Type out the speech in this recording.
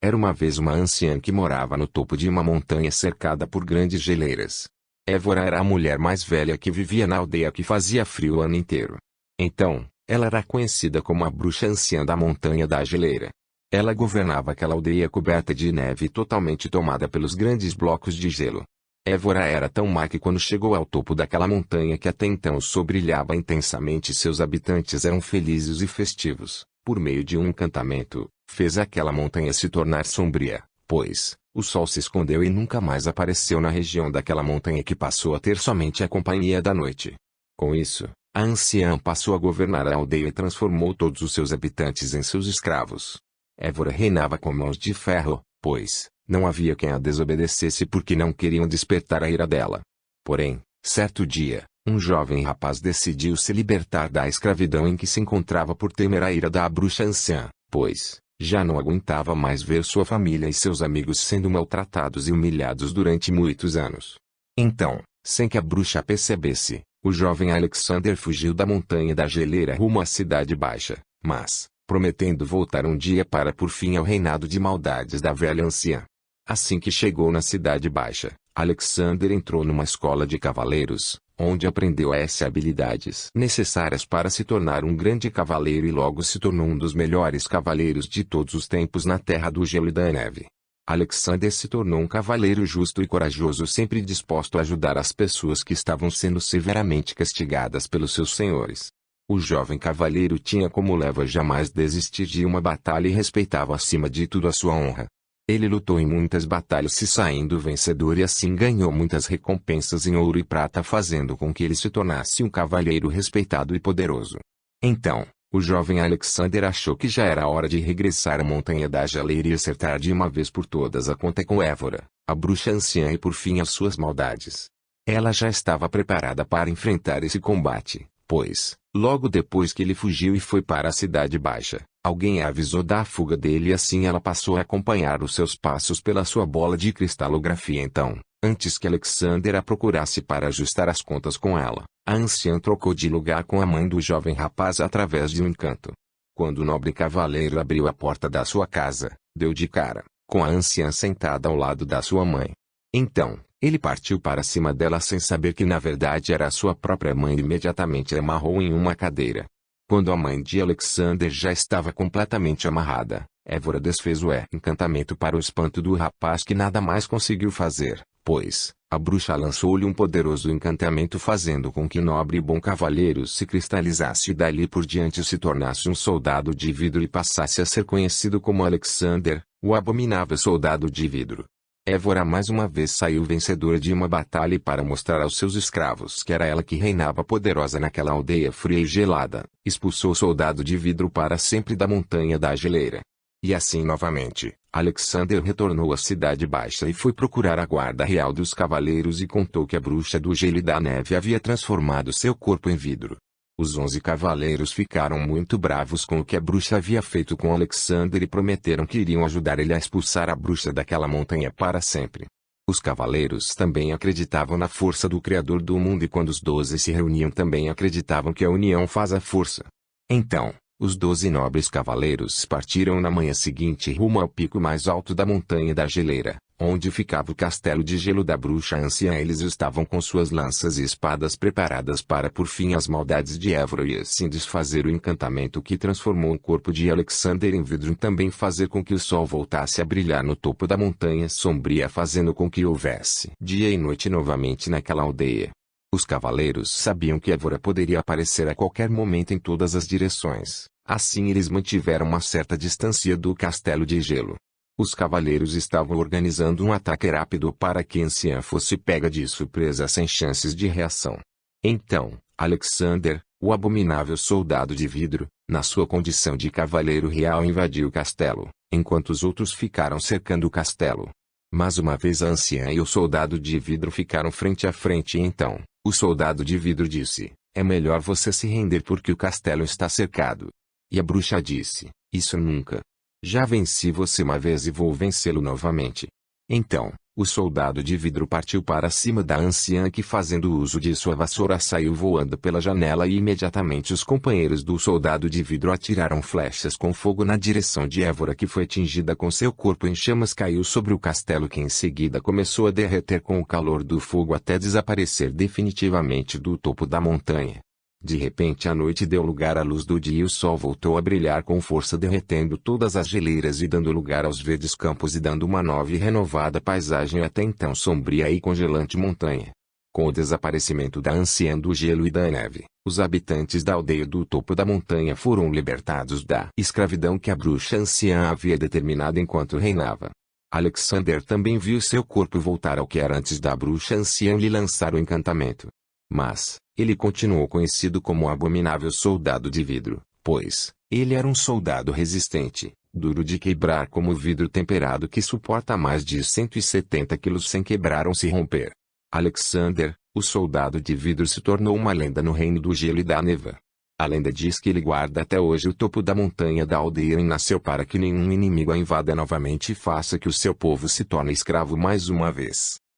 Era uma vez uma anciã que morava no topo de uma montanha cercada por grandes geleiras. Évora era a mulher mais velha que vivia na aldeia que fazia frio o ano inteiro. Então, ela era conhecida como a bruxa anciã da montanha da geleira. Ela governava aquela aldeia coberta de neve e totalmente tomada pelos grandes blocos de gelo. Évora era tão má que quando chegou ao topo daquela montanha que até então o sol brilhava intensamente e seus habitantes eram felizes e festivos, por meio de um encantamento, fez aquela montanha se tornar sombria, pois, o sol se escondeu e nunca mais apareceu na região daquela montanha que passou a ter somente a companhia da noite. Com isso, a anciã passou a governar a aldeia e transformou todos os seus habitantes em seus escravos. Évora reinava com mãos de ferro, pois, não havia quem a desobedecesse porque não queriam despertar a ira dela. Porém, certo dia, um jovem rapaz decidiu se libertar da escravidão em que se encontrava por temer a ira da bruxa anciã, pois, já não aguentava mais ver sua família e seus amigos sendo maltratados e humilhados durante muitos anos. Então, sem que a bruxa percebesse, o jovem Alexander fugiu da montanha da geleira rumo à Cidade Baixa, mas, prometendo voltar um dia para por fim ao reinado de maldades da velha anciã. Assim que chegou na Cidade Baixa, Alexander entrou numa escola de cavaleiros, onde aprendeu as habilidades necessárias para se tornar um grande cavaleiro e logo se tornou um dos melhores cavaleiros de todos os tempos na Terra do Gelo e da Neve. Alexander se tornou um cavaleiro justo e corajoso, sempre disposto a ajudar as pessoas que estavam sendo severamente castigadas pelos seus senhores. O jovem cavaleiro tinha como leva jamais desistir de uma batalha e respeitava acima de tudo a sua honra. Ele lutou em muitas batalhas se saindo vencedor e assim ganhou muitas recompensas em ouro e prata, fazendo com que ele se tornasse um cavaleiro respeitado e poderoso. Então, o jovem Alexander achou que já era hora de regressar à montanha da geleira e acertar de uma vez por todas a conta com Évora, a bruxa anciã, e por fim as suas maldades. Ela já estava preparada para enfrentar esse combate, pois, logo depois que ele fugiu e foi para a Cidade Baixa, alguém a avisou da fuga dele e assim ela passou a acompanhar os seus passos pela sua bola de cristalografia. Então, antes que Alexander a procurasse para ajustar as contas com ela, a anciã trocou de lugar com a mãe do jovem rapaz através de um encanto. Quando o nobre cavaleiro abriu a porta da sua casa, deu de cara com a anciã sentada ao lado da sua mãe. Então, ele partiu para cima dela sem saber que na verdade era a sua própria mãe e imediatamente a amarrou em uma cadeira. Quando a mãe de Alexander já estava completamente amarrada, Évora desfez o encantamento para o espanto do rapaz, que nada mais conseguiu fazer, pois, a bruxa lançou-lhe um poderoso encantamento fazendo com que o nobre e bom cavaleiro se cristalizasse e dali por diante se tornasse um soldado de vidro e passasse a ser conhecido como Alexander, o abominável soldado de vidro. Évora mais uma vez saiu vencedora de uma batalha e para mostrar aos seus escravos que era ela que reinava poderosa naquela aldeia fria e gelada, expulsou o soldado de vidro para sempre da montanha da geleira. E assim novamente, Alexander retornou à Cidade Baixa e foi procurar a guarda real dos cavaleiros e contou que a bruxa do gelo e da neve havia transformado seu corpo em vidro. Os 11 cavaleiros ficaram muito bravos com o que a bruxa havia feito com Alexander e prometeram que iriam ajudar ele a expulsar a bruxa daquela montanha para sempre. Os cavaleiros também acreditavam na força do Criador do mundo e quando os 12 se reuniam também acreditavam que a união faz a força. Então, os 12 nobres cavaleiros partiram na manhã seguinte rumo ao pico mais alto da montanha da geleira, onde ficava o castelo de gelo da bruxa anciã. Eles estavam com suas lanças e espadas preparadas para por fim as maldades de Évora e assim desfazer o encantamento que transformou o corpo de Alexander em vidro e também fazer com que o sol voltasse a brilhar no topo da montanha sombria, fazendo com que houvesse dia e noite novamente naquela aldeia. Os cavaleiros sabiam que Évora poderia aparecer a qualquer momento em todas as direções, assim eles mantiveram uma certa distância do castelo de gelo. Os cavaleiros estavam organizando um ataque rápido para que a anciã fosse pega de surpresa sem chances de reação. Então, Alexander, o abominável soldado de vidro, na sua condição de cavaleiro real, invadiu o castelo, enquanto os outros ficaram cercando o castelo. Mas uma vez a anciã e o soldado de vidro ficaram frente a frente e então, o soldado de vidro disse: "É melhor você se render porque o castelo está cercado." E a bruxa disse: "Isso nunca. Já venci você uma vez e vou vencê-lo novamente." Então, O soldado de vidro partiu para cima da anciã que, fazendo uso de sua vassoura, saiu voando pela janela e imediatamente os companheiros do soldado de vidro atiraram flechas com fogo na direção de Évora, que foi atingida com seu corpo em chamas, caiu sobre o castelo, que em seguida começou a derreter com o calor do fogo até desaparecer definitivamente do topo da montanha. De repente a noite deu lugar à luz do dia e o sol voltou a brilhar com força, derretendo todas as geleiras e dando lugar aos verdes campos e dando uma nova e renovada paisagem até então sombria e congelante montanha. Com o desaparecimento da anciã do gelo e da neve, os habitantes da aldeia do topo da montanha foram libertados da escravidão que a bruxa anciã havia determinado enquanto reinava. Alexander também viu seu corpo voltar ao que era antes da bruxa anciã lhe lançar o encantamento. Mas ele continuou conhecido como o abominável soldado de vidro, pois ele era um soldado resistente, duro de quebrar como vidro temperado que suporta mais de 170 quilos sem quebrar ou se romper. Alexander, o soldado de vidro, se tornou uma lenda no reino do gelo e da neva. A lenda diz que ele guarda até hoje o topo da montanha da aldeia e nasceu para que nenhum inimigo a invada novamente e faça que o seu povo se torne escravo mais uma vez.